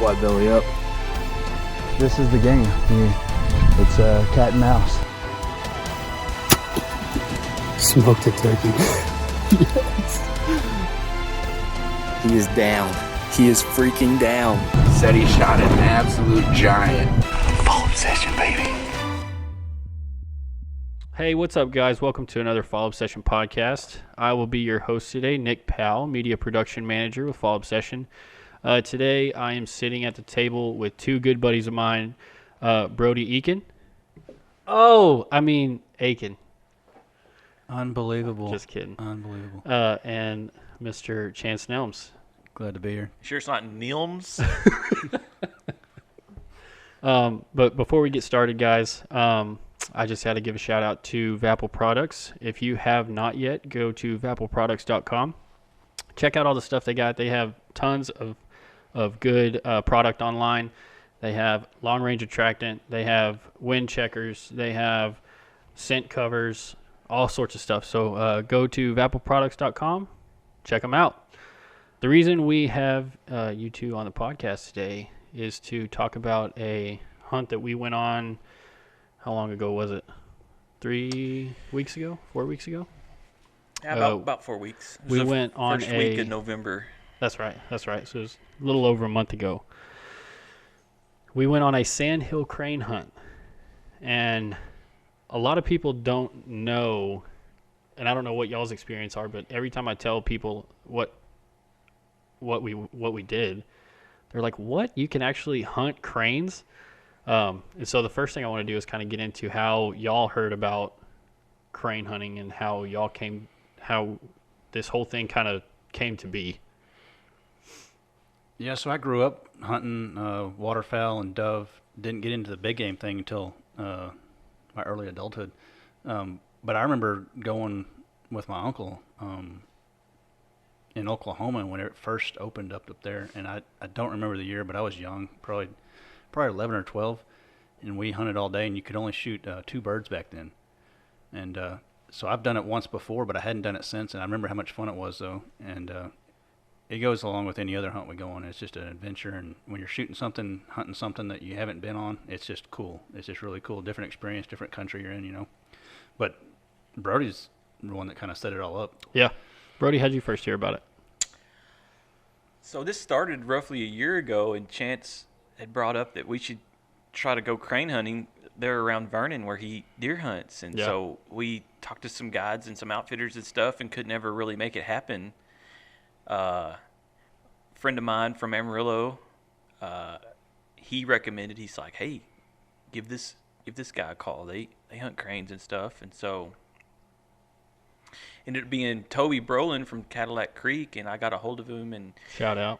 Why belly up? This is the game. It's cat and mouse. Smoked a turkey. Yes. He is down. He is freaking down. Said he shot an absolute giant. Fall obsession, baby. Hey, what's up, guys? Welcome to another Fall Obsession podcast. I will be your host today, Nick Powell, Media Production Manager with Fall Obsession. Today, I am sitting at the table with two good buddies of mine, Brody Eakin. Eakin. Unbelievable. Just kidding. Unbelievable. And Mr. Chance Nelms. Glad to be here. Sure it's not Nelms? But before we get started, guys, I just had to give a shout out to Vapple Products. If you have not yet, go to vappleproducts.com. Check out all the stuff they got. They have tons of good product online. They have long range attractant. They have wind checkers. They have scent covers, all sorts of stuff. So go to vappleproducts.com. Check them out. The reason we have you two on the podcast today is to talk about a hunt that we went on. How long ago was it? 3 weeks ago? 4 weeks ago? Yeah, about 4 weeks. We went on first week of November. That's right. So it was a little over a month ago. We went on a Sandhill Crane hunt. And a lot of people don't know, and I don't know what y'all's experience are, but every time I tell people what we did, they're like, "What? You can actually hunt cranes?" And so the first thing I want to do is kind of get into how y'all heard about crane hunting and how this whole thing kind of came to be. Yeah, so I grew up hunting waterfowl and dove. Didn't get into the big game thing until my early adulthood. But I remember going with my uncle in Oklahoma when it first opened up there. And I don't remember the year, but I was young, probably 11 or 12, and we hunted all day, and you could only shoot 2 birds back then. And so I've done it once before, but I hadn't done it since, and I remember how much fun it was, though. And it goes along with any other hunt we go on. It's just an adventure, and when you're shooting something, hunting something that you haven't been on, it's just cool. It's just really cool. Different experience, different country you're in, you know. But Brody's the one that kind of set it all up. Yeah. Brody, how'd you first hear about it? So this started roughly a year ago, and Chance had brought up that we should try to go crane hunting there around Vernon where he deer hunts. And so we talked to some guides and some outfitters and stuff and could never really make it happen. Friend of mine from Amarillo, he recommended, he's like, "Hey, give this guy a call. They hunt cranes and stuff." And so ended up being Toby Brolin from Cadillac Creek, and I got a hold of him, and Shout out.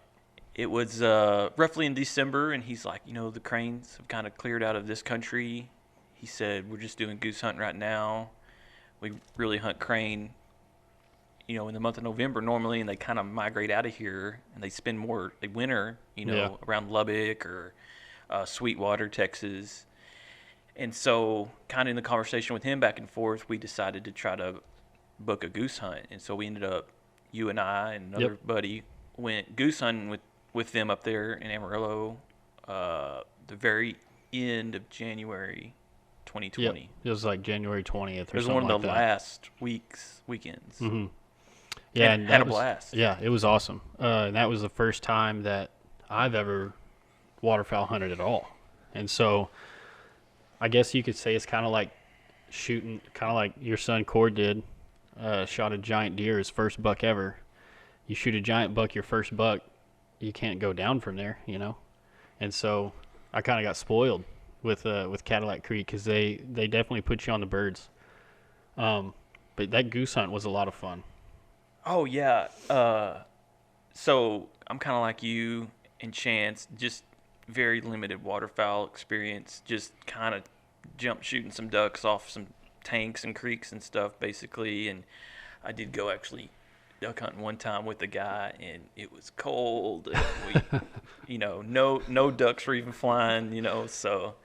it was roughly in December, and he's like, the cranes have kind of cleared out of this country. He said, "We're just doing goose hunting right now. We really hunt crane, in the month of November normally, and they kind of migrate out of here, and they winter, around Lubbock or Sweetwater, Texas." And so kind of in the conversation with him back and forth, we decided to try to book a goose hunt. And so we ended up, you and I and another buddy went goose hunting with them up there in Amarillo the very end of January 2020. Yep. It was like January 20th or something like that. It was one of the last weekends. Mm-hmm. Yeah, and had a blast. Yeah, it was awesome. And that was the first time that I've ever waterfowl hunted at all. And so I guess you could say it's kind of like shooting, kind of like your son Cord did, shot a giant deer, his first buck ever. You shoot a giant buck, your first buck, you can't go down from there, And so I kind of got spoiled with Cadillac Creek because they definitely put you on the birds. But that goose hunt was a lot of fun. Oh, yeah. So I'm kind of like you and Chance, just very limited waterfowl experience, just kind of jump shooting some ducks off some tanks and creeks and stuff, basically. And I did go actually duck hunting one time with a guy, and it was cold. And we, no ducks were even flying, so.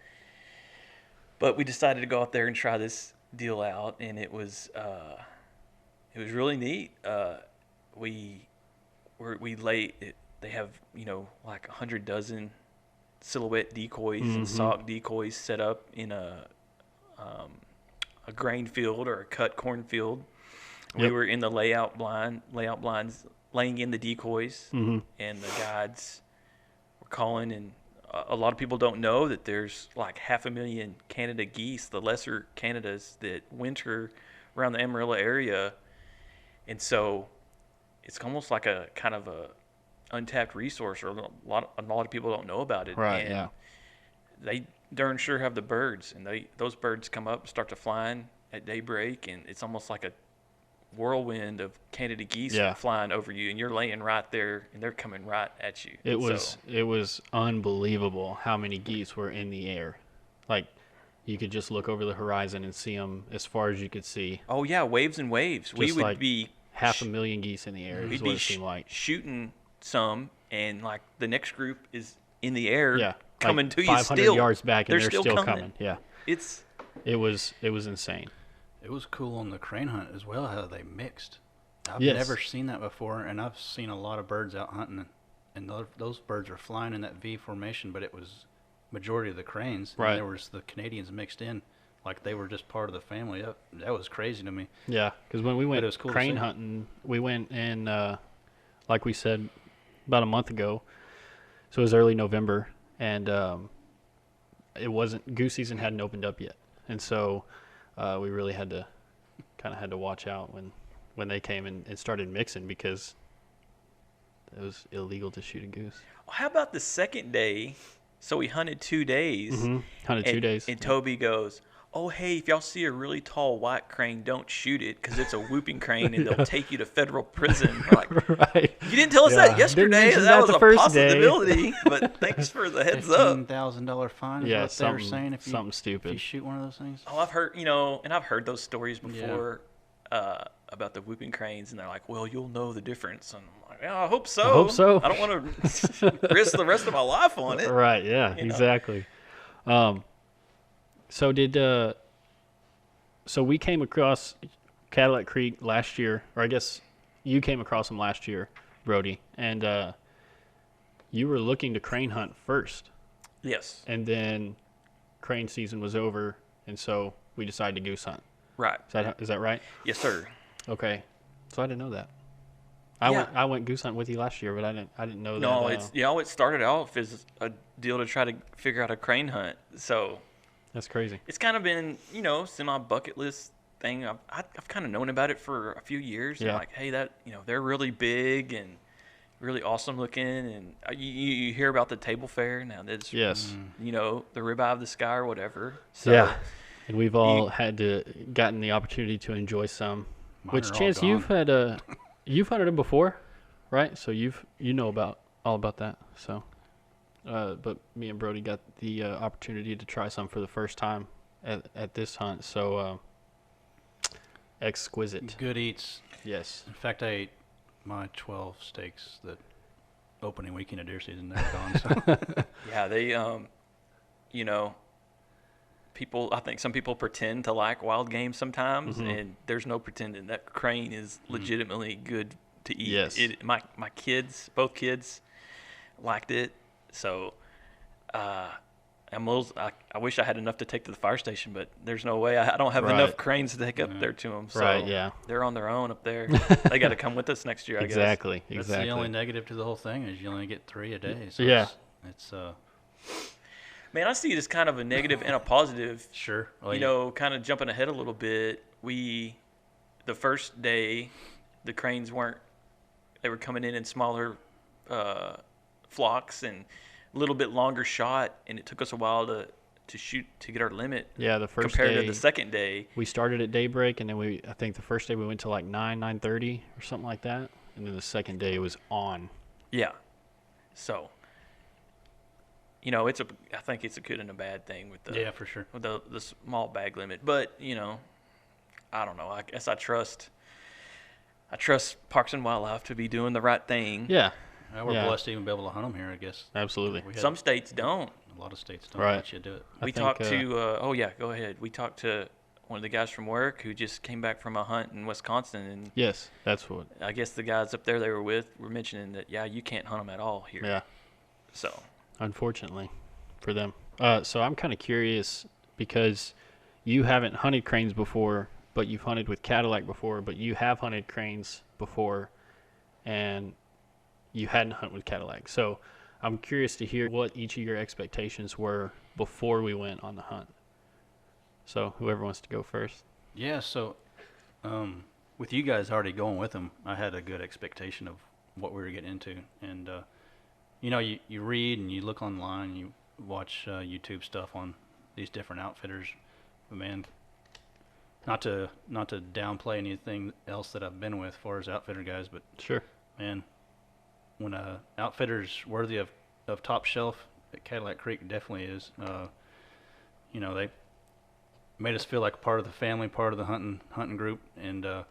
But we decided to go out there and try this deal out, and it was really neat. We lay. They have like 100 dozen silhouette decoys and sock decoys set up in a grain field or a cut cornfield. We were in the layout blinds, laying in the decoys, and the guides were calling. And a lot of people don't know that there's like 500,000 Canada geese, the lesser Canadas, that winter around the Amarillo area, and so it's almost like a kind of a untapped resource, or a lot of people don't know about it. Right. And Yeah. they darn sure have the birds, and those birds come up and start to flying at daybreak, and it's almost like a whirlwind of Canada geese flying over you, and you're laying right there, and they're coming right at you. It was unbelievable how many geese were in the air. Like, you could just look over the horizon and see them as far as you could see. Oh yeah, waves and waves. We would like be 500,000 geese in the air. Is we'd what be it seemed like. shooting some, and like the next group is in the air, coming like to you 500 still. yards back, and they're still coming. coming. Yeah, it was insane. It was cool on the crane hunt as well how they mixed. I've Yes. never seen that before, and I've seen a lot of birds out hunting, and those birds were flying in that V formation, but it was majority of the cranes. Right. And there was the Canadians mixed in, like they were just part of the family. That was crazy to me. Yeah, because when we went it was cool to crane see. hunting, we went in, like we said, about a month ago. So it was early November, and it wasn't goose season hadn't opened up yet, and so we really had to watch out when they came and started mixing, because it was illegal to shoot a goose. Well, how about the second day? So we hunted 2 days. Hunted 2 days. And Toby goes, "Oh, hey, if y'all see a really tall white crane, don't shoot it, because it's a whooping crane and they'll take you to federal prison." We're like, Right. you didn't tell us Yeah. that yesterday. Didn't mention That that was the a first day. possibility, but thanks for the heads up. $15,000 fine is Yeah, what they were something- saying if you, something if stupid. you shoot one of those things. Oh, I've heard, and I've heard those stories before about the whooping cranes, and they're like, "Well, you'll know the difference." And I'm like, "Yeah, I hope so. I hope so. I don't want to risk the rest of my life on it." Right. Yeah. You know? Exactly. So we came across Cadillac Creek last year, or I guess you came across them last year, Brody, and you were looking to crane hunt first, Yes. and then crane season was over, and so we decided to goose hunt. Right. Is that right? Yes, sir. Okay. So I didn't know that. Yeah. I went goose hunt with you last year, but I didn't know that. No, it started off as a deal to try to figure out a crane hunt. So That's crazy. it's kind of been, semi bucket list thing. I've kind of known about it for a few years. Yeah. And like, hey, they're really big and really awesome looking, and you hear about the table fair now. That's Yes. the Ribeye of the Sky or whatever. So Yeah. And we've all gotten the opportunity to enjoy some. Mine Which are all Chance, gone. you've hunted them before, right? So you know all about that. So, but me and Brody got the opportunity to try some for the first time at this hunt. So exquisite. Good eats. Yes. In fact, I ate my 12 steaks that opening weekend of deer season. They're gone. So. yeah, they I think some people pretend to like wild game sometimes, and there's no pretending. That crane is legitimately good to eat. Yes. My kids, both kids, liked it. So I wish I had enough to take to the fire station, but there's no way. I don't have Right. enough cranes to take up there to them. So Right, yeah. they're on their own up there. They got to come with us next year, I guess. Exactly. That's the only negative to the whole thing is you only get 3 a day. So Yeah. It's Man, I see it as kind of a negative and a positive. sure. Well, Kind of jumping ahead a little bit, the first day, the cranes they were coming in smaller flocks and a little bit longer shot, and it took us a while to shoot to get our limit. Yeah, the first compared day, to the second day. we started at daybreak, and then I think the first day we went to like 9:30 or something like that, and then the second day it was on. Yeah. So, I think it's a good and a bad thing with yeah, for sure. with the small bag limit, but I don't know. I guess I trust Parks and Wildlife to be doing the right thing. Yeah. We're Yeah. blessed to even be able to hunt them here, I guess. Absolutely. We had- Some states don't. a lot of states don't Right. let you do it. I We think, talked to go ahead. We talked to one of the guys from work who just came back from a hunt in Wisconsin, and Yes, that's what. I guess the guys up there they were with were mentioning that you can't hunt them at all here. Yeah. So Unfortunately. for them. So I'm kind of curious because you haven't hunted cranes before, but you've hunted with Cadillac before, but you have hunted cranes before, and you hadn't hunted with Cadillac. So I'm curious to hear what each of your expectations were before we went on the hunt. So whoever wants to go first. Yeah, so with you guys already going with them, I had a good expectation of what we were getting into. And, you read and you look online, you watch YouTube stuff on these different outfitters. But, man, not to downplay anything else that I've been with as far as outfitter guys, but, Sure. man, when outfitter's worthy of top shelf, Cadillac Creek definitely is. They made us feel like part of the family, part of the hunting group. And the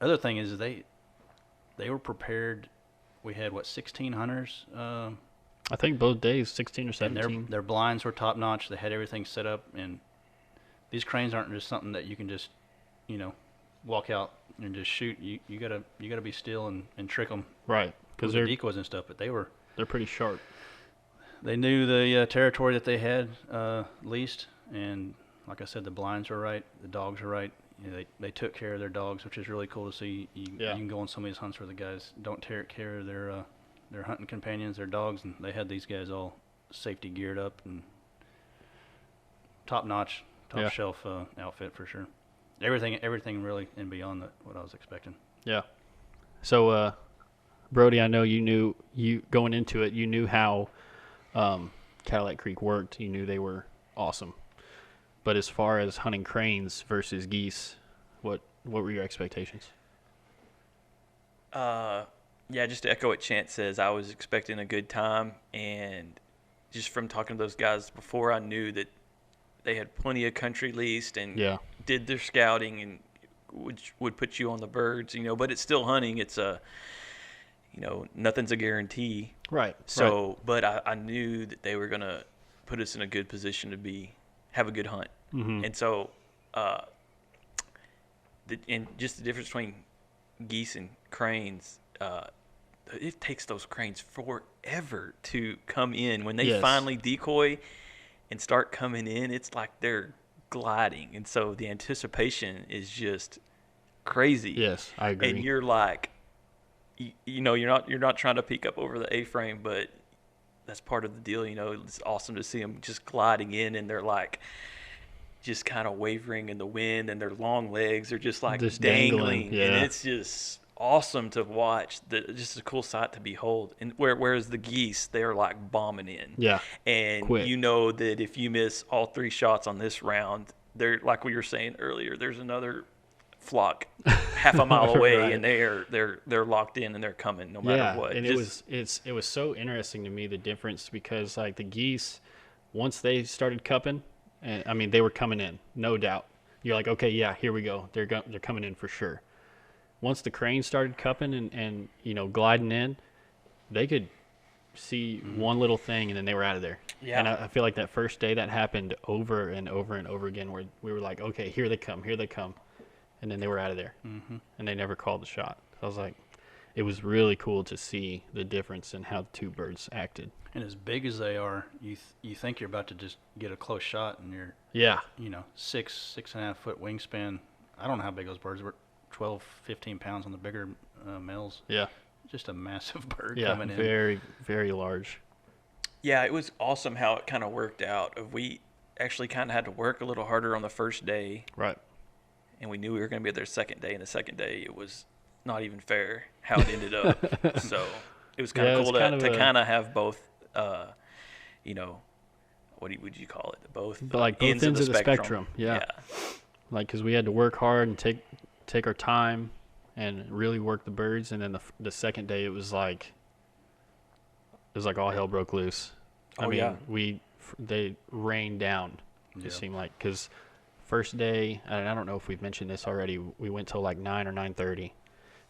other thing is they were prepared. We had 16 hunters. I think both days, 16 or 17. And their blinds were top notch. They had everything set up, and these cranes aren't just something that you can just, walk out and just shoot. You gotta be still and trick them. Right, because they're decoys and stuff. But they're pretty sharp. They knew the territory that they had leased, and like I said, the blinds were right, the dogs were right. They took care of their dogs, which is really cool to see. You can go on some of these hunts where the guys don't take care of their hunting companions, their dogs, and they had these guys all safety geared up and top notch, top shelf outfit for sure. Everything really and beyond what I was expecting. Yeah. So, Brody, I know you going into it, you knew how Cadillac Creek worked. You knew they were awesome. But as far as hunting cranes versus geese, what were your expectations? Just to echo what Chance says, I was expecting a good time, and just from talking to those guys before, I knew that they had plenty of country leased and did their scouting and would put you on the birds, but it's still hunting. It's nothing's a guarantee. Right. So, right. But I knew that they were going to put us in a good position to have a good hunt. Mm-hmm. And so, and just the difference between geese and cranes, it takes those cranes forever to come in. When they finally decoy and start coming in, it's like they're gliding. And so the anticipation is just crazy. Yes, I agree. And you're like, you're not trying to peek up over the A-frame, but that's part of the deal. It's awesome to see them just gliding in, and they're like just kind of wavering in the wind, and their long legs are just like dangling. Yeah. And it's just awesome to watch. Just a cool sight to behold. And whereas the geese, they're like bombing in. Yeah. And quick. That if you miss all 3 shots on this round, they're like we were saying earlier, there's another flock half a mile away, right. and they're locked in and they're coming no matter what. And it was so interesting to me, the difference, because like the geese, once they started cupping, and I mean they were coming in, no doubt. You're like, okay, yeah, here we go. They're coming in for sure. Once the cranes started cupping and gliding in, they could see one little thing and then they were out of there. Yeah. And I feel like that first day that happened over and over and over again, where we were like, okay, here they come. And then they were out of there. Mm-hmm. And they never called the shot. I was like, it was really cool to see the difference in how the two birds acted. And as big as they are, you think you're about to just get a close shot, and you're 6.5 foot wingspan. I don't know how big those birds were, 12, 15 pounds on the bigger males. Yeah. Just a massive bird Yeah, coming in. very, very large. Yeah, it was awesome how it kind of worked out. We actually kind of had to work a little harder on the first day. Right. And we knew we were going to be there second day, and the second day it was not even fair how it ended up. So it was kind of cool to kind of have both, what would you call it? Both ends of the spectrum. Yeah. Like, because we had to work hard and take our time and really work the birds, and then the second day it was like all hell broke loose. They rained down. It seemed like, because first day, and I don't know if we've mentioned this already, we went till like 9 or 9:30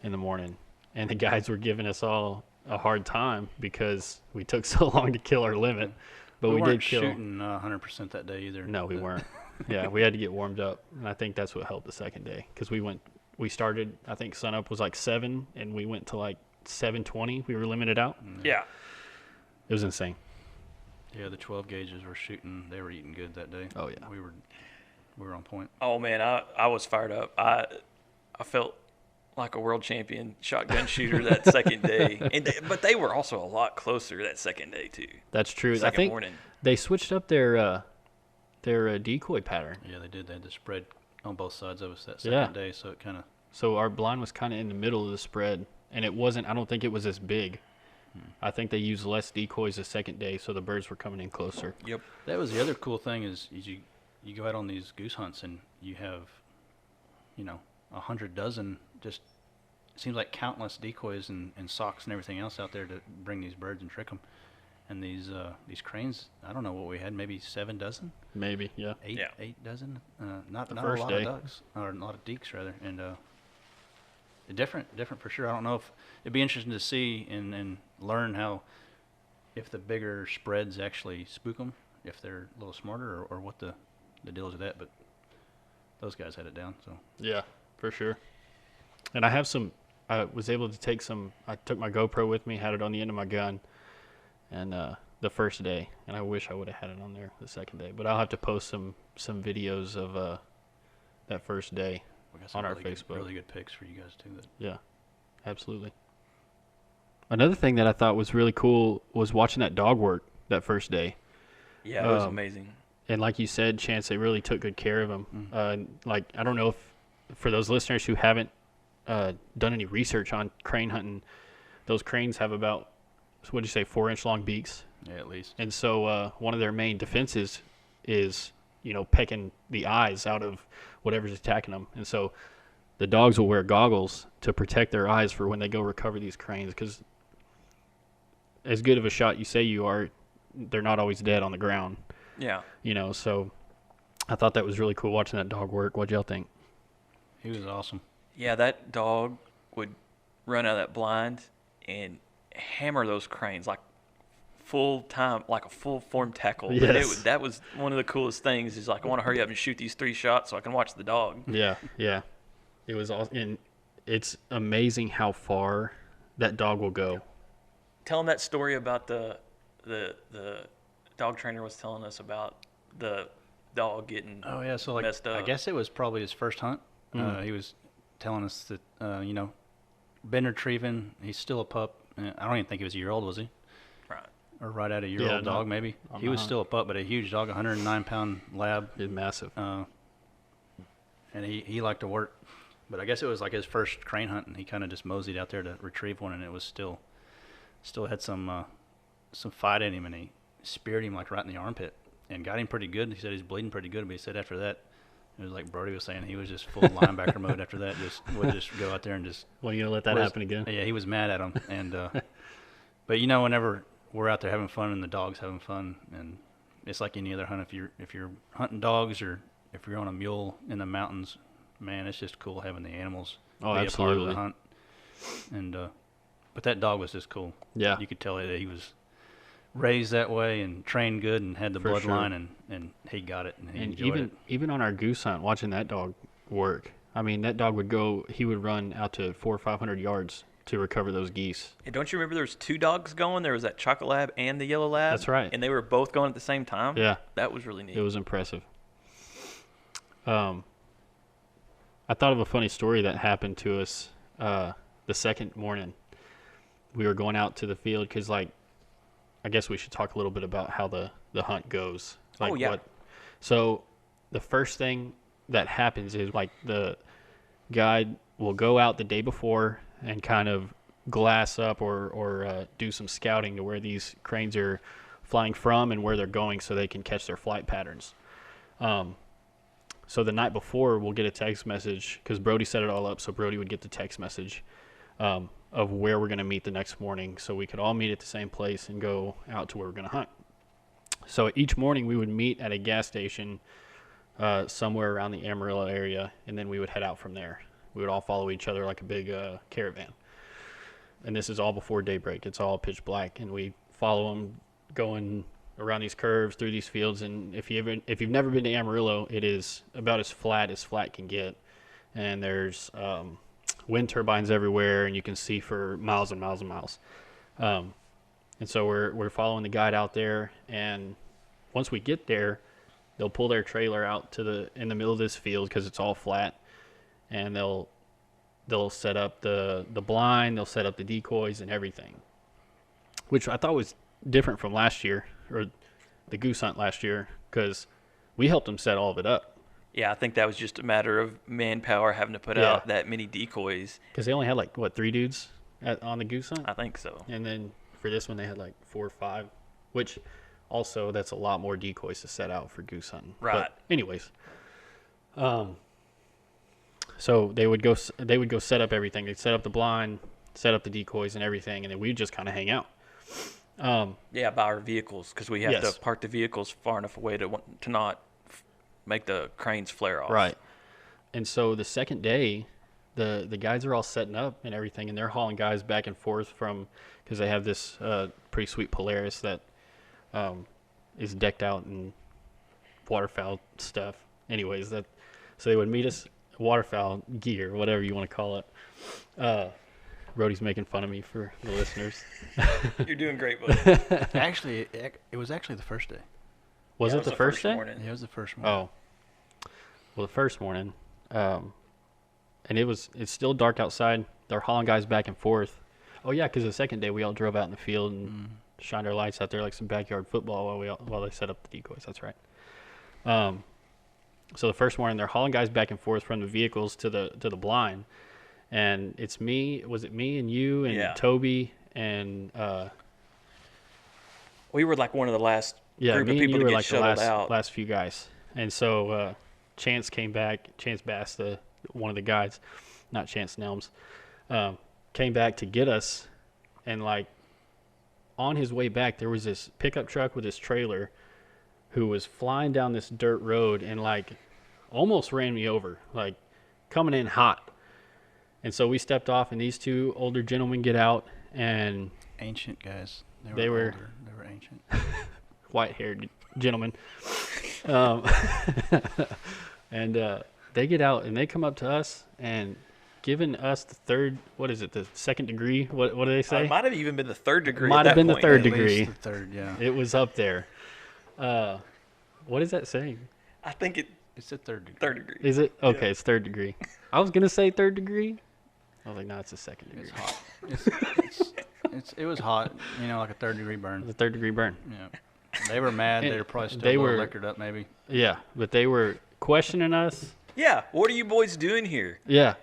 in the morning, and the guys were giving us all a hard time because we took so long to kill our limit. But we did kill. We weren't shooting 100% that day either. No, we weren't. Yeah, we had to get warmed up, and I think that's what helped the second day, because we started, I think sunup was like 7, and we went to like 7:20. We were limited out. Yeah. It was insane. Yeah, the 12 gauges were shooting. They were eating good that day. Oh, yeah. We were on point. Oh man, I was fired up. I felt like a world champion shotgun shooter that second day. But they were also a lot closer that second day too. That's true. I Second think morning. they switched up their decoy pattern. Yeah, they did. They had the spread on both sides of us that second day, so it kind of. So our blind was kind of in the middle of the spread, and it wasn't. I don't think it was as big. I think they used less decoys the second day, so the birds were coming in closer. Yep. That was the other cool thing is you go out on these goose hunts and you have, 100 dozen just. It seems like countless decoys and socks and everything else out there to bring these birds and trick them. And these cranes, I don't know what we had, maybe 7 dozen? Maybe, yeah. Eight dozen? Not a first lot day. of ducks, or a lot of deeks rather. And different for sure. I don't know if it'd be interesting to see and learn how, if the bigger spreads actually spook them, if they're a little smarter or what the deal is with that. But those guys had it down. So Yeah, for sure. And I was able to take I took my GoPro with me, had it on the end of my gun, and the first day, and I wish I would have had it on there the second day, but I'll have to post some videos of that first day we got some on our really Facebook. really good pics for you guys too. Yeah, absolutely. Another thing that I thought was really cool was watching that dog work that first day. Yeah, it was amazing. And like you said, Chance, they really took good care of him. I don't know if for those listeners who haven't done any research on crane hunting, those cranes have about, what did you say, 4-inch long beaks? Yeah, at least. And so one of their main defenses is, pecking the eyes out of whatever's attacking them. And so the dogs will wear goggles to protect their eyes for when they go recover these cranes, because as good of a shot you say you are, they're not always dead on the ground. Yeah. So I thought that was really cool watching that dog work. What'd y'all think? He was awesome. Yeah, that dog would run out of that blind and hammer those cranes like full time, like a full form tackle. Yes. That was one of the coolest things. Is like, I want to hurry up and shoot these 3 shots so I can watch the dog. Yeah. It was awesome. And it's amazing how far that dog will go. Tell him that story about the dog trainer was telling us about the dog getting so messed up. I guess it was probably his first hunt. He was telling us that been retrieving. He's still a pup. I don't even think he was a year old, was he? Right. Or right at a year-old dog, maybe. He was still a pup, but a huge dog, 109-pound lab. It's massive. And he liked to work. But I guess it was like his first crane hunt, and he kind of just moseyed out there to retrieve one, and it was still had some fight in him, and he speared him like right in the armpit and got him pretty good. He said he's bleeding pretty good, but he said after that, it was like Brody was saying, he was just full linebacker mode after that. Would just go out there and just. Well, you gonna let that happen again? Yeah, he was mad at him, and but whenever we're out there having fun and the dog's having fun, and it's like any other hunt. If you're hunting dogs or if you're on a mule in the mountains, man, it's just cool having the animals be absolutely. a part of the hunt. And but that dog was just cool. Yeah, you could tell that he was raised that way and trained good and had the For bloodline, sure. and he got it and he and enjoyed it. even on our goose hunt, watching that dog work, I mean, that dog would run out to 400 or 500 yards to recover those geese. And don't you remember there was 2 dogs going? There was that chocolate lab and the yellow lab. That's right. And they were both going at the same time. Yeah, that was really neat. it was impressive. I thought of a funny story that happened to us the second morning. We were going out to the field because, I guess we should talk a little bit about how the hunt goes. So the first thing that happens is the guide will go out the day before and kind of glass up or do some scouting to where these cranes are flying from and where they're going so they can catch their flight patterns. So the night before we'll get a text message because Brody set it all up. So Brody would get the text message of where we're going to meet the next morning so we could all meet at the same place and go out to where we're going to hunt. So each morning we would meet at a gas station somewhere around the Amarillo area, and then we would head out from there. We would all follow each other like a big caravan. And this is all before daybreak. It's all pitch black, and we follow them going around these curves through these fields. And if you've never been to Amarillo, it is about as flat can get. And there's wind turbines everywhere, and you can see for miles and miles and miles. And so we're following the guide out there, and once we get there, they'll pull their trailer out in the middle of this field because it's all flat, and they'll set up the blind, they'll set up the decoys and everything, which I thought was different from last year, or the goose hunt last year, because we helped them set all of it up. Yeah, I think that was just a matter of manpower having to put out that many decoys. Because they only had 3 dudes on the goose hunt? I think so. And then for this one, they had 4 or 5, which also that's a lot more decoys to set out for goose hunting. Right. But anyways, so they would go set up everything. They'd set up the blind, set up the decoys and everything, and then we'd just kind of hang out. Yeah, by our vehicles, because we have Yes. to park the vehicles far enough away to not make the cranes flare off. Right. And so the second day, the guides are all setting up and everything, and they're hauling guys back and forth because they have this pretty sweet Polaris that is decked out in waterfowl stuff. Anyways, so they would meet us waterfowl gear, whatever you want to call it. Brody's making fun of me for the listeners. You're doing great, bud. Actually, it was actually the first day. Was Yeah, it the first day? morning. Yeah, it was the first morning. Oh, well, the first morning, and it's still dark outside. They're hauling guys back and forth. Oh yeah, because the second day we all drove out in the field and shined our lights out there like some backyard football while they set up the decoys. That's right. So the first morning they're hauling guys back and forth from the vehicles to the blind, and it's me. Was it me and you and Toby and? We were like one of the last Yeah, group me of and people you to were get like the shuttled out. last few guys, and so Chance came back. Chance Bass, one of the guides, not Chance Nelms, came back to get us, and on his way back there was this pickup truck with this trailer, who was flying down this dirt road and almost ran me over, coming in hot, and so we stepped off, and these 2 older gentlemen get out, and Ancient guys. They were older. They were ancient. white-haired gentlemen, and they get out and they come up to us and giving us the second degree? What do they say? It might have even been the third degree. Might at have that been the point. third At degree. least the third, yeah. It was up there. What is that saying? I think It's the third degree. third degree. Is it? Okay, Yeah. it's third degree. I was gonna say third degree. I was like, no, it's a second degree. It's hot. It was hot, like a third-degree burn. The third degree burn. Yeah. They were mad. And They were probably still they a little were- liquored up, maybe. Yeah, but they were questioning us. Yeah, what are you boys doing here? Yeah,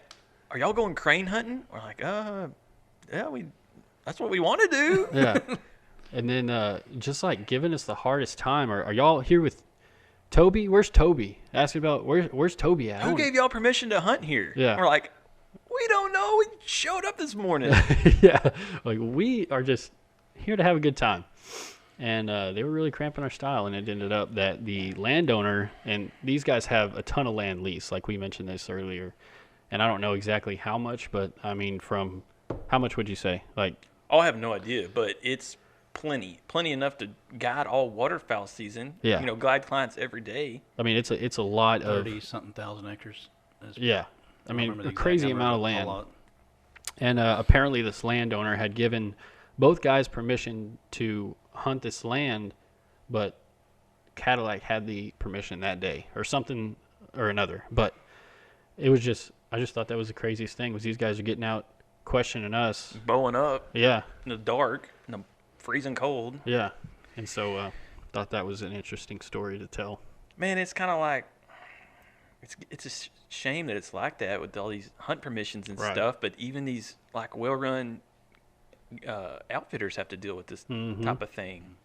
Are y'all going crane hunting? We're like, yeah, that's what we want to do. yeah. And then just giving us the hardest time. Are y'all here with Toby? Where's Toby? Asking about where's Toby at? I Who don't- gave y'all permission to hunt here? Yeah. We're like, we don't know. We showed up this morning. Yeah, we are just here to have a good time. And they were really cramping our style, and it ended up that the landowner, and these guys have a ton of land lease, like we mentioned this earlier, and I don't know exactly how much, but I mean, from how much would you say? Oh, I have no idea, but it's plenty enough to guide all waterfowl season. Yeah. Guide clients every day. I mean, it's a lot of 30-something thousand acres. yeah. I don't mean, remember the a exact crazy number, amount of but a land. lot. And apparently this landowner had given both guys permission to hunt this land, but Cadillac had the permission that day or something or another. But it was I just thought that was the craziest thing was these guys are getting out questioning us. Bowing up Yeah, in the dark, in the freezing cold. yeah. And so thought that was an interesting story to tell. Man, it's kind of like, it's a shame that it's like that with all these hunt permissions and Right. stuff, but even these well-run outfitters have to deal with this type of thing.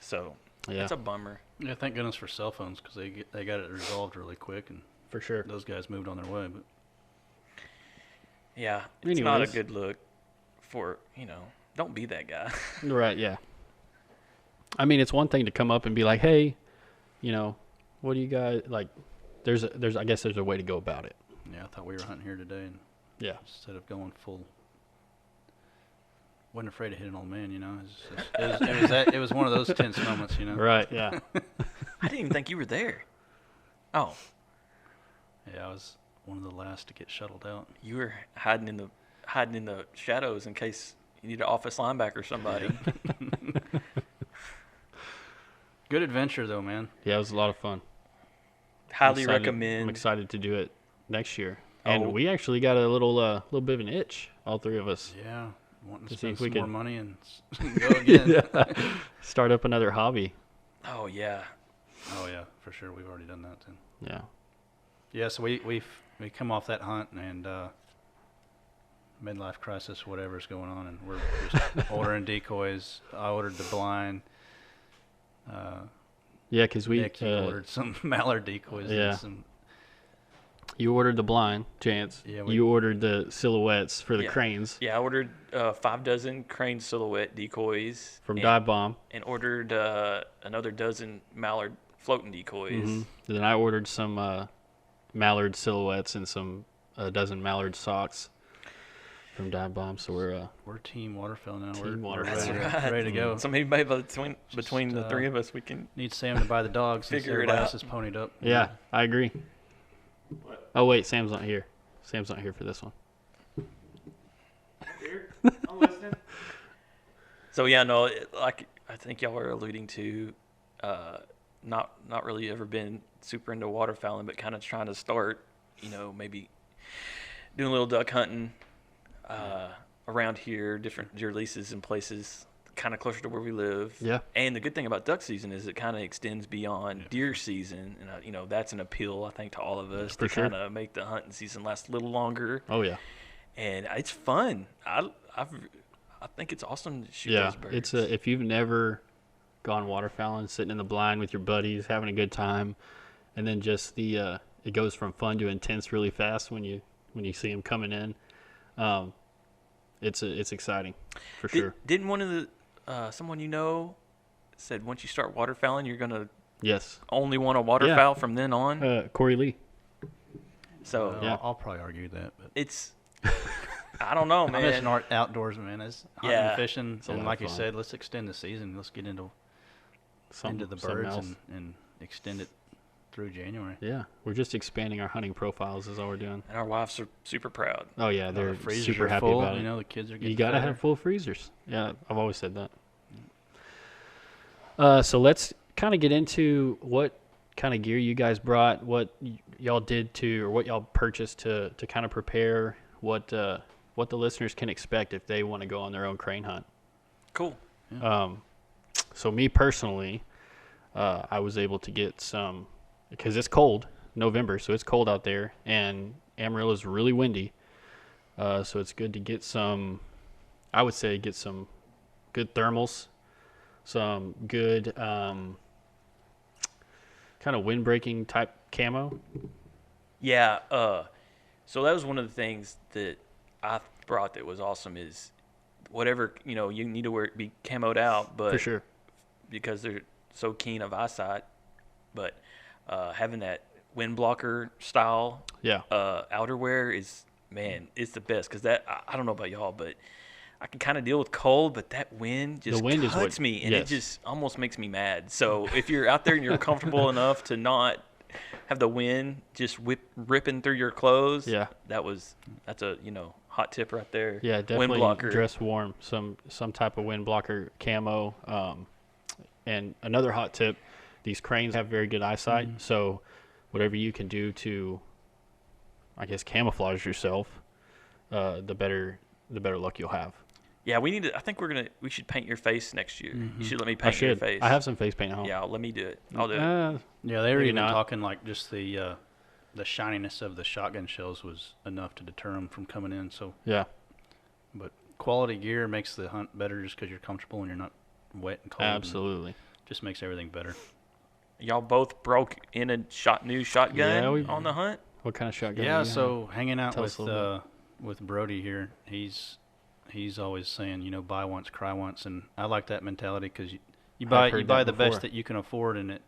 So Yeah, it's a bummer. Yeah, thank goodness for cell phones because they got it resolved really quick, and for sure. those guys moved on their way. But Yeah, it's not a Anyways. good look for, don't be that guy. Right, yeah. I mean, it's one thing to come up and be like, hey, what do you guys like? I guess there's a way to go about it. yeah, I thought we were hunting here today, and Yeah. instead of going full, wasn't afraid to hit an old man. It was one of those tense moments. Right, yeah. I didn't even think you were there. Oh, Yeah, I was one of the last to get shuttled out. you were hiding in the shadows in case You need an office linebacker or somebody. Good adventure though, man. Yeah, it was a lot of fun. Highly I'm recommend. excited to do it next year. And Oh. we actually got a little bit of an itch, all three of us. Yeah, wanting to To see spend if we some more can- money and go again. Start up another hobby. Oh yeah. Oh yeah, for sure. We've already done that too. Yeah. Yeah, so we come off that hunt and midlife crisis, whatever's going on, and we're just ordering decoys. I ordered the blind. Yeah, because we Nick, you ordered some mallard decoys. yeah. And some, you ordered the blind, Chance. Yeah, you ordered the silhouettes for the Yeah. cranes Yeah, I ordered 5 dozen crane silhouette decoys from and, Dive Bomb. and ordered another dozen mallard floating decoys. And then I ordered some mallard silhouettes and a dozen mallard socks from Dive Bomb. So we're Team Waterfowl now. Team we're Waterfowl. ready, That's right. ready to go. So maybe between the Just, three of us, we can. Need Sam to buy the dogs since Figure it everybody out. else is ponied up. yeah, I agree. Oh wait, Sam's not here. Sam's not here for this one. I'm listening. So yeah, no, like I think y'all were alluding to, not really ever been super into waterfowling, but kind of trying to start, maybe doing a little duck hunting around here, different deer leases and places kind of closer to where we live. Yeah. And the good thing about duck season is it kind of extends beyond deer season, and that's an appeal I think to all of us For to sure. kind of make the hunting season last a little longer. Oh yeah. And it's fun. I think it's awesome to shoot Yeah, those birds. it's if you've never gone waterfowling, sitting in the blind with your buddies, having a good time, and then just it goes from fun to intense really fast when you see them coming in. It's exciting for sure. Didn't one of the someone said once you start waterfowling, you're gonna Yes, only want to waterfowl from then on? Corey Lee. So Yeah. I'll probably argue that, but it's I don't know, I'm just man. an outdoorsman, man. It's hunting Yeah. and fishing, a lot and of like you fun. said, let's extend the season. Let's get into the Something birds else. and extend it through January. Yeah, we're just expanding our hunting profiles is all we're doing. And our wives are super proud. Oh yeah, The they're freezers super are happy full. about it. You know, the kids are getting You gotta fatter. have full freezers. Yeah, I've always said that. So let's kind of get into what kind of gear you guys brought, what y'all did to, or what y'all purchased to kind of prepare what the listeners can expect if they want to go on their own crane hunt. Cool. So me personally, I was able to get some, because it's cold, November, so it's cold out there, and Amarillo is really windy. So it's good to get some, I would say get some good thermals, some good kind of wind-breaking type camo. Yeah. So that was one of the things that I brought that was awesome is whatever, you need to be camoed out, but For sure. because they're so keen of eyesight, but having that wind blocker style Yeah. outerwear is, man, it's the best because that I don't know about y'all, but I can kind of deal with cold, but that wind just wind is cuts what- me, and yes. it just almost makes me mad. So if you're out there and you're comfortable enough to not have the wind just ripping through your clothes, Yeah. that's a hot tip right there. Yeah, wind definitely blocker. dress warm. Some type of wind blocker camo. And another hot tip: these cranes have very good eyesight. So, whatever you can do to, I guess, camouflage yourself, the better luck you'll have. Yeah, we need to. I think we should paint your face next year. You should let me I paint your should. face. I have some face paint at home. Yeah, let me do it. I'll do it. Yeah, they were Maybe even not. talking like just the shininess of the shotgun shells was enough to deter them from coming in. So, Yeah. but quality gear makes the hunt better just because you're comfortable and you're not wet and cold. and Absolutely. just makes everything better. Y'all both broke in a new shotgun Yeah, we- on the hunt. What kind of shotgun? Yeah, do you so hanging out Tell us a little with Brody here, he's always saying, buy once, cry once, and I like that mentality because you I've buy heard the that best before. that you can afford, and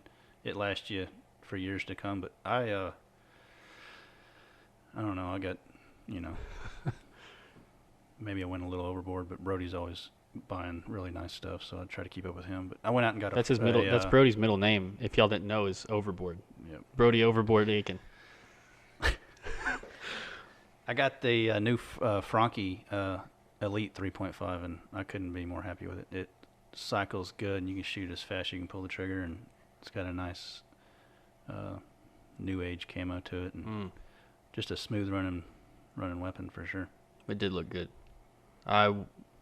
it lasts you for years to come. But I don't know, I got maybe I went a little overboard, but Brody's always buying really nice stuff, so I try to keep up with him. But I went out and got That's his middle. That's Brody's middle name. If y'all didn't know, is Overboard. Yep. Brody Overboard Eakin. I got the new Frankie Elite 3.5, and I couldn't be more happy with it. It cycles good, and you can shoot as fast as you can pull the trigger, and it's got a nice new age camo to it, and just a smooth running weapon for sure. It did look good. I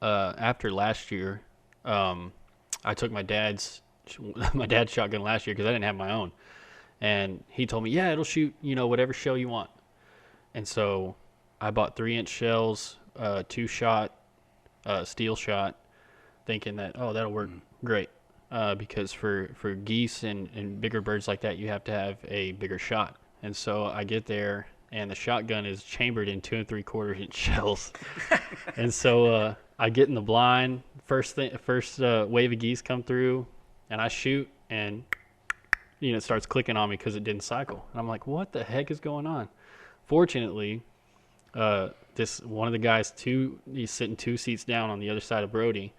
after last year, I took my dad's shotgun last year because I didn't have my own, and he told me, yeah, it'll shoot whatever shell you want, and so I bought 3-inch shells, 2-shot, steel shot, thinking that that'll work great, because for geese and bigger birds like that, you have to have a bigger shot, and so I get there. And the shotgun is chambered in 2 3/4-inch shells, and so I get in the blind. First wave of geese come through, and I shoot, and it starts clicking on me because it didn't cycle. And I'm like, what the heck is going on? Fortunately, this one of the guys he's sitting 2 seats down on the other side of Brody.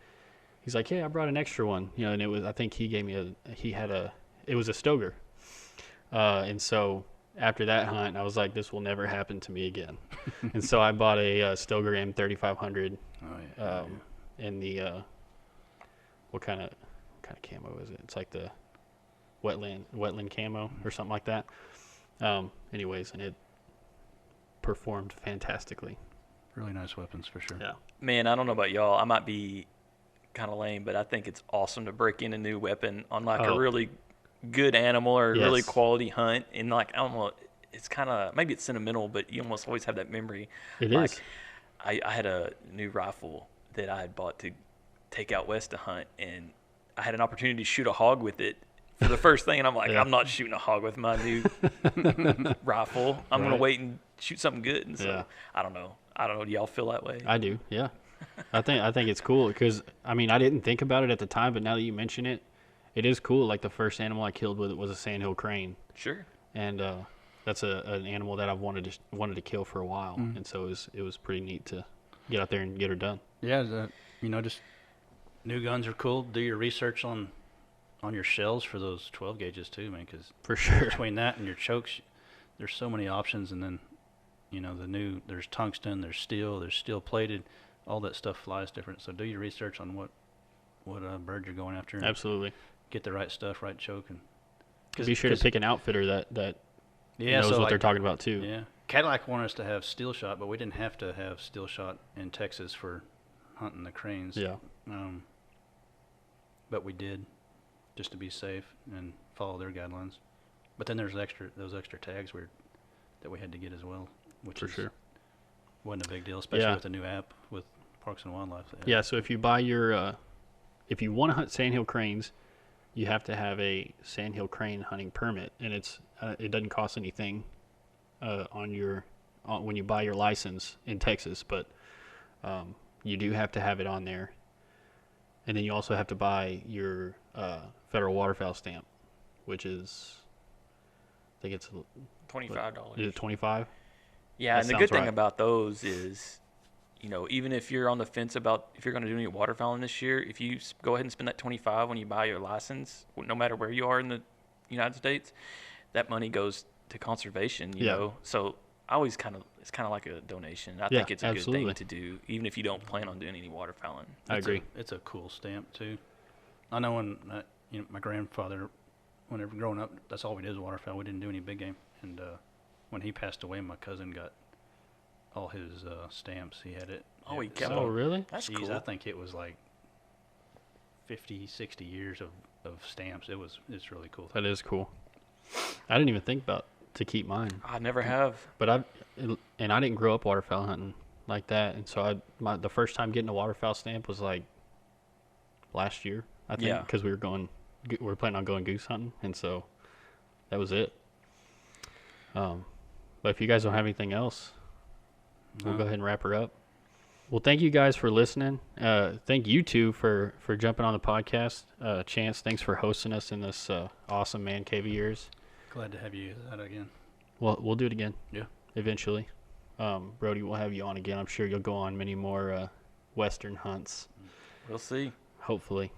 He's like, hey, I brought an extra one, and it was, I think he gave me it was a Stoger, and so. After that hunt, I was like, this will never happen to me again. And so I bought a Stoger M3500 in the what kind of camo is it? It's like the wetland camo or something like that. Anyways, and it performed fantastically. Really nice weapons for sure. Yeah. Man, I don't know about y'all. I might be kind of lame, but I think it's awesome to break in a new weapon on a really good animal or a really quality hunt, and I don't know, it's kind of, maybe it's sentimental, but you almost always have that memory. It is. I had a new rifle that I had bought to take out west to hunt, and I had an opportunity to shoot a hog with it for the first thing, and I'm like, I'm not shooting a hog with my new rifle. I'm gonna wait and shoot something good. And so I don't know. Do y'all feel that way? I do. Yeah. I think it's cool because I didn't think about it at the time, but now that you mention it. It is cool. Like the first animal I killed with it was a Sandhill Crane. Sure. And that's an animal that I've wanted to kill for a while, and so it was pretty neat to get out there and get her done. Yeah, just new guns are cool. Do your research on your shells for those 12 gauges too, man. Because for sure, between that and your chokes, there's so many options. And then there's tungsten, there's steel plated, all that stuff flies different. So do your research on what bird you're going after. Absolutely. Get the right stuff, right choke, and be sure to pick an outfitter that knows what they're talking about too. Yeah, Cadillac wanted us to have steel shot, but we didn't have to have steel shot in Texas for hunting the cranes. Yeah. But we did, just to be safe and follow their guidelines. But then there's those extra tags that we had to get as well, which for sure wasn't a big deal, especially with the new app with Parks and Wildlife. Yeah. So if you buy if you want to hunt Sandhill Cranes, you have to have a Sandhill Crane hunting permit, and it doesn't cost anything when you buy your license in Texas, but you do have to have it on there, and then you also have to buy your federal waterfowl stamp, which is I think it's $25. Is it 25? Yeah, that and the good thing right. about those is, even if you're on the fence about if you're going to do any waterfowling this year, if you go ahead and spend that $25 when you buy your license, no matter where you are in the United States, that money goes to conservation, you know. So I always it's kind of like a donation. I think it's a good thing to do, even if you don't plan on doing any waterfowling. I agree. It's a cool stamp too. I know when my grandfather, whenever growing up, that's all we did was waterfowl. We didn't do any big game. And when he passed away, my cousin got all his stamps. He had it. Oh, he kept them. Oh, really? That's cool. I think it was like 50, 60 years of stamps. It's really cool. That is cool. I didn't even think about to keep mine. I never have. But I didn't grow up waterfowl hunting like that, and so the first time getting a waterfowl stamp was like last year, I think, because we were planning on going goose hunting, and so that was it. But if you guys don't have anything else, we'll go ahead and wrap her up. Well, thank you guys for listening. Thank you two for jumping on the podcast. Chance, thanks for hosting us in this awesome man cave of yours. Glad to have you out again. Well, we'll do it again. Yeah. Eventually. Brody, we'll have you on again. I'm sure you'll go on many more Western hunts. We'll see. Hopefully.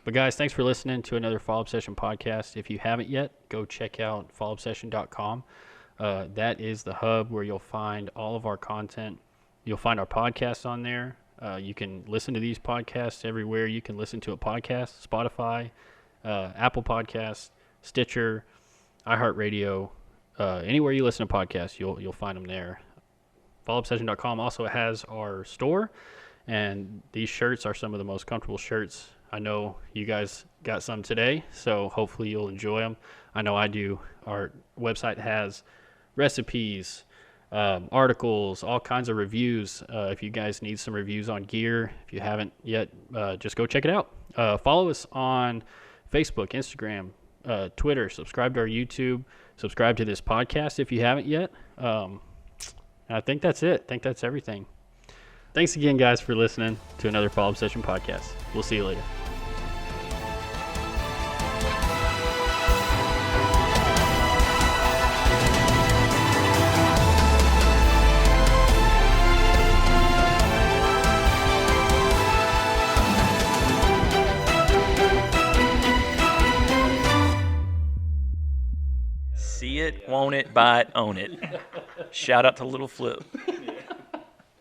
But guys, thanks for listening to another Fall Obsession podcast. If you haven't yet, go check out fallobsession.com. That is the hub where you'll find all of our content. You'll find our podcast on there. You can listen to these podcasts everywhere you can listen to a podcast: Spotify, Apple Podcasts, Stitcher, iHeartRadio. Anywhere you listen to podcasts, you'll find them there. FallObsession.com also has our store, and these shirts are some of the most comfortable shirts. I know you guys got some today, so hopefully you'll enjoy them. I know I do. Our website has recipes, articles, all kinds of reviews. If you guys need some reviews on gear, if you haven't yet, just go check it out. Follow us on Facebook, Instagram, Twitter. Subscribe to our YouTube. Subscribe to this podcast if you haven't yet. I think that's it. I think that's everything. Thanks again, guys, for listening to another Fall Obsession podcast. We'll see you later. See it, want it, buy it, own it. Shout out to Little Flip.